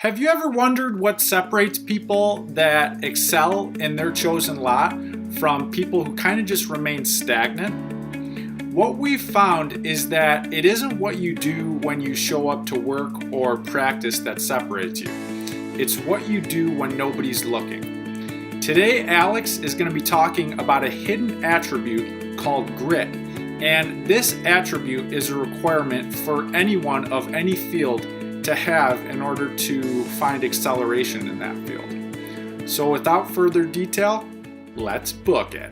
Have you ever wondered what separates people that excel in their chosen lot from people who kind of just remain stagnant? What we've found is that it isn't what you do when you show up to work or practice that separates you. It's what you do when nobody's looking. Today, Alex is going to be talking about a hidden attribute called grit. And this attribute is a requirement for anyone of any field to have in order to find acceleration in that field. So without further detail, let's book it.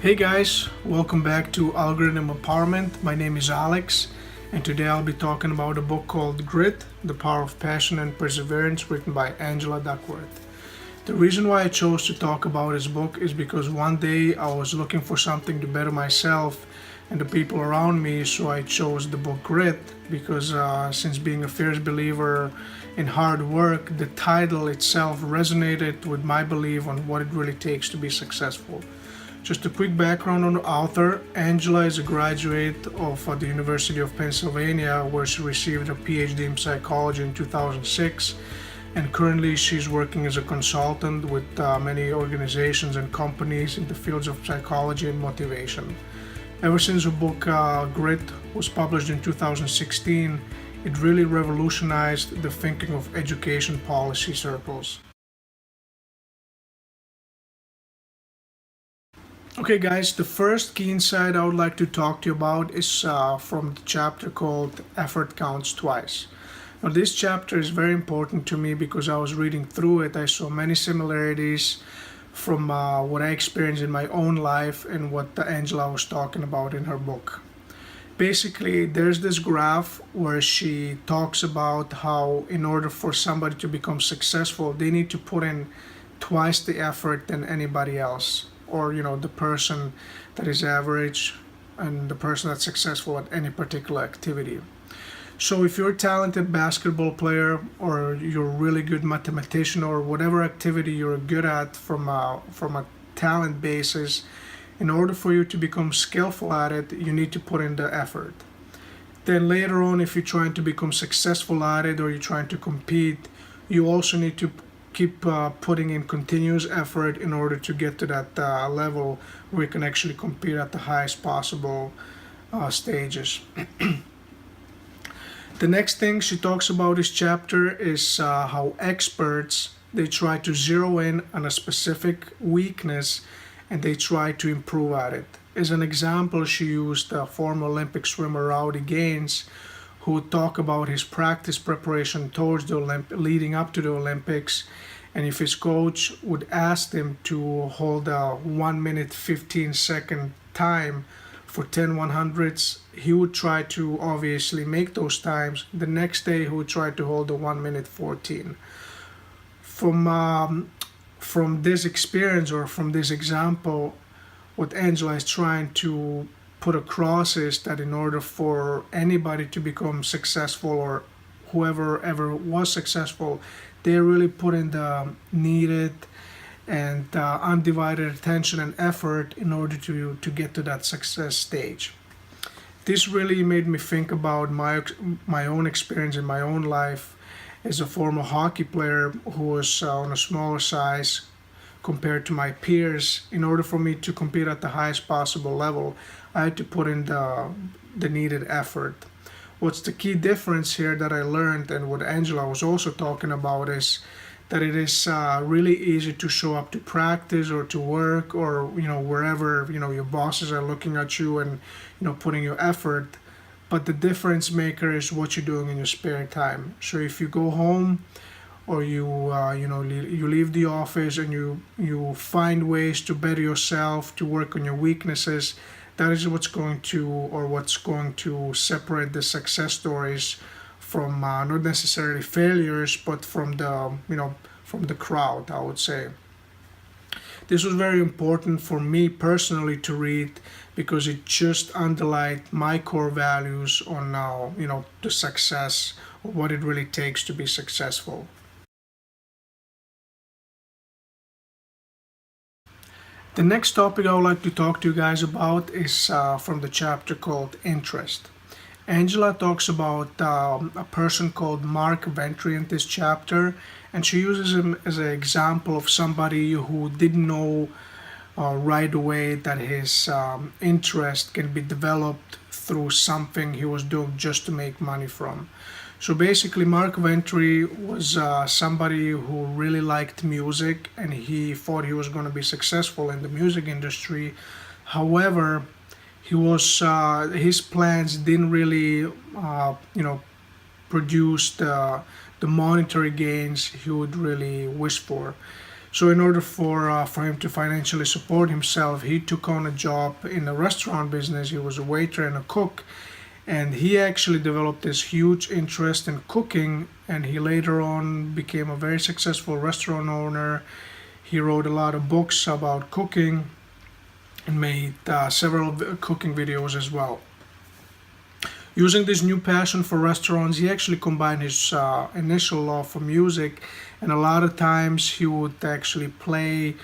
Hey guys, welcome back to Algorithm Empowerment. My name is Alex, and today I'll be talking about a book called Grit, The Power of Passion and Perseverance, written by Angela Duckworth. The reason why I chose to talk about this book is because one day I was looking for something to better myself and the people around me, so I chose the book Grit because since being a fierce believer in hard work, the title itself resonated with my belief on what it really takes to be successful. Just a quick background on the author. Angela is a graduate of the University of Pennsylvania, where she received a PhD in psychology in 2006, and currently she's working as a consultant with many organizations and companies in the fields of psychology and motivation. Ever since her book Grit was published in 2016, it really revolutionized the thinking of education policy circles. Okay guys, the first key insight I would like to talk to you about is from the chapter called Effort Counts Twice. Now this chapter is very important to me because I was reading through it. I saw many similarities from what I experienced in my own life and what Angela was talking about in her book. Basically, there's this graph where she talks about how in order for somebody to become successful, they need to put in twice the effort than anybody else, or the person that is average and the person that's successful at any particular activity. So if you're a talented basketball player or you're a really good mathematician or whatever activity you're good at from a talent basis, in order for you to become skillful at it, you need to put in the effort. Then later on, if you're trying to become successful at it or you're trying to compete, you also need to keep putting in continuous effort in order to get to that level where you can actually compete at the highest possible stages. The next thing she talks about this chapter is how experts, they try to zero in on a specific weakness and they try to improve at it. As an example, she used former Olympic swimmer Rowdy Gaines, who would talk about his practice preparation towards the leading up to the Olympics, and if his coach would ask him to hold a 1 minute 15-second time for 10 100s, he would try to obviously make those times. The next day he would try to hold a 1 minute 14. From this experience or from this example, what Angela is trying to put across is that in order for anybody to become successful or whoever ever was successful, they really put in the needed and undivided attention and effort in order to get to that success stage. This really made me think about my own experience in my own life as a former hockey player who was on a smaller size compared to my peers. In order for me to compete at the highest possible level, I had to put in the needed effort. What's the key difference here that I learned, and what Angela was also talking about, is that it is really easy to show up to practice or to work or wherever your bosses are looking at you and putting your effort, but the difference maker is what you're doing in your spare time. So if you go home or you leave the office and you find ways to better yourself, to work on your weaknesses, that is what's going to separate the success stories from not necessarily failures, but from the crowd, I would say. This was very important for me personally to read because it just underlined my core values on the success or what it really takes to be successful. The next topic I would like to talk to you guys about is from the chapter called Interest. Angela talks about a person called Mark Ventry in this chapter, and she uses him as an example of somebody who didn't know right away that his interest can be developed through something he was doing just to make money from. So basically, Mark Ventry was somebody who really liked music, and he thought he was going to be successful in the music industry. However, his plans didn't really produce the monetary gains he would really wish for. So in order for him to financially support himself, he took on a job in the restaurant business. He was a waiter and a cook, and he actually developed this huge interest in cooking, and he later on became a very successful restaurant owner. He wrote a lot of books about cooking and made several cooking videos as well. Using this new passion for restaurants, he actually combined his initial love for music, and a lot of times he would actually play,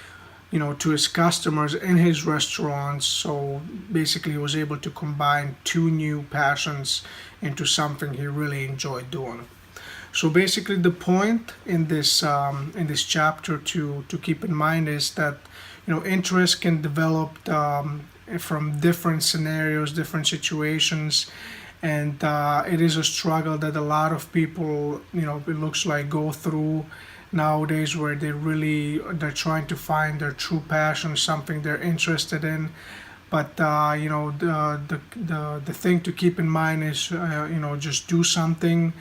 to his customers in his restaurants. So basically, he was able to combine two new passions into something he really enjoyed doing. So basically, the point in this chapter to keep in mind is that interest can develop from different scenarios, different situations, and it is a struggle that a lot of people, it looks like, go through nowadays, where they're trying to find their true passion, something they're interested in. But the thing to keep in mind is just do something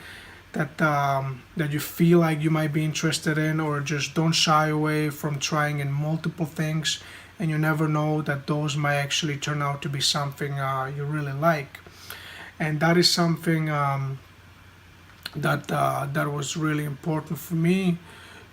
that you feel like you might be interested in, or just don't shy away from trying in multiple things, and you never know that those might actually turn out to be something you really like. And that is something that was really important for me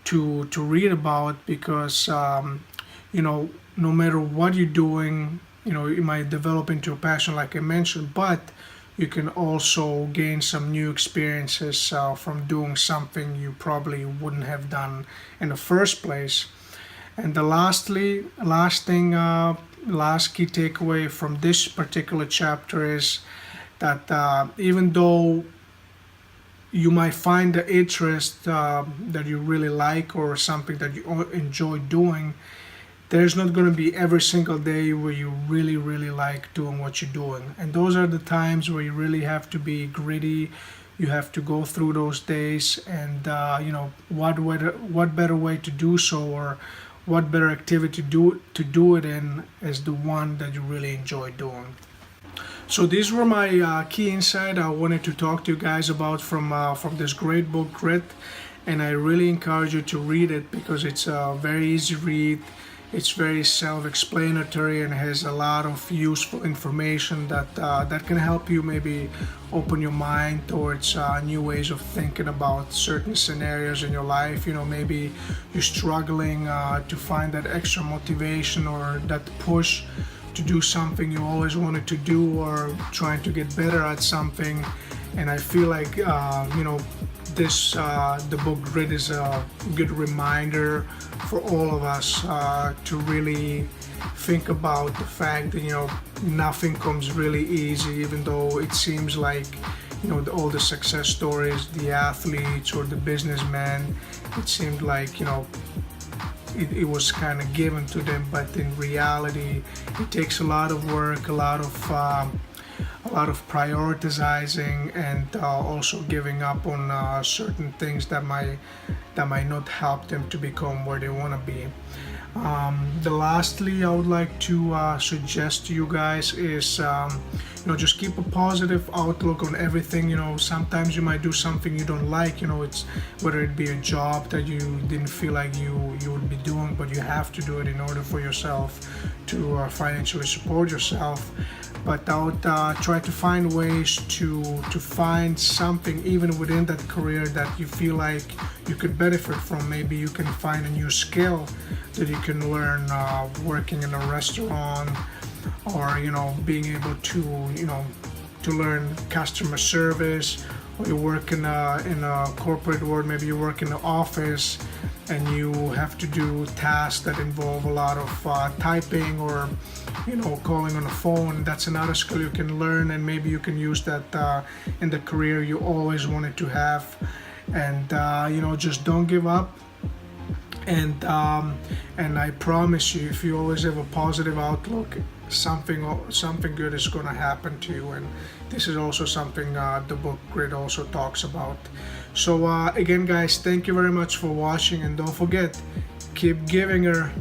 to read about, because no matter what you're doing, you might develop into a passion, like I mentioned, but you can also gain some new experiences from doing something you probably wouldn't have done in the first place. And the last key takeaway from this particular chapter is that even though you might find the interest that you really like, or something that you enjoy doing, there's not going to be every single day where you really, really like doing what you're doing. And those are the times where you really have to be gritty. You have to go through those days, and what better way to do so, or what better activity to do it in, is the one that you really enjoy doing. So these were my key insight I wanted to talk to you guys about from this great book, Grit, and I really encourage you to read it, because it's a very easy read. It's very self-explanatory and has a lot of useful information that can help you maybe open your mind towards new ways of thinking about certain scenarios in your life. Maybe you're struggling to find that extra motivation, or that push to do something you always wanted to do, or trying to get better at something. And I feel like the book Grit is a good reminder for all of us to really think about the fact that nothing comes really easy, even though it seems like all the success stories, the athletes or the businessmen, it seemed like it was kind of given to them. But in reality, it takes a lot of work, a lot of prioritizing, and also giving up on certain things that might not help them to become where they want to be. Lastly, I would like to suggest to you guys is just keep a positive outlook on everything. Sometimes you might do something you don't like. It's whether it be a job that you didn't feel like you would be doing, but you have to do it in order for yourself to financially support yourself. But I would try to find ways to find something even within that career that you feel like you could benefit from. Maybe you can find a new skill that you can learn working in a restaurant, or being able to learn customer service, or you work in a corporate world. Maybe you work in the office and you have to do tasks that involve a lot of typing, or calling on a phone. That's another skill you can learn, and maybe you can use that in the career you always wanted to have. And just don't give up. And I promise you, if you always have a positive outlook, something good is going to happen to you. And this is also something the book Grit also talks about. So again, guys, thank you very much for watching, and don't forget, keep giving her.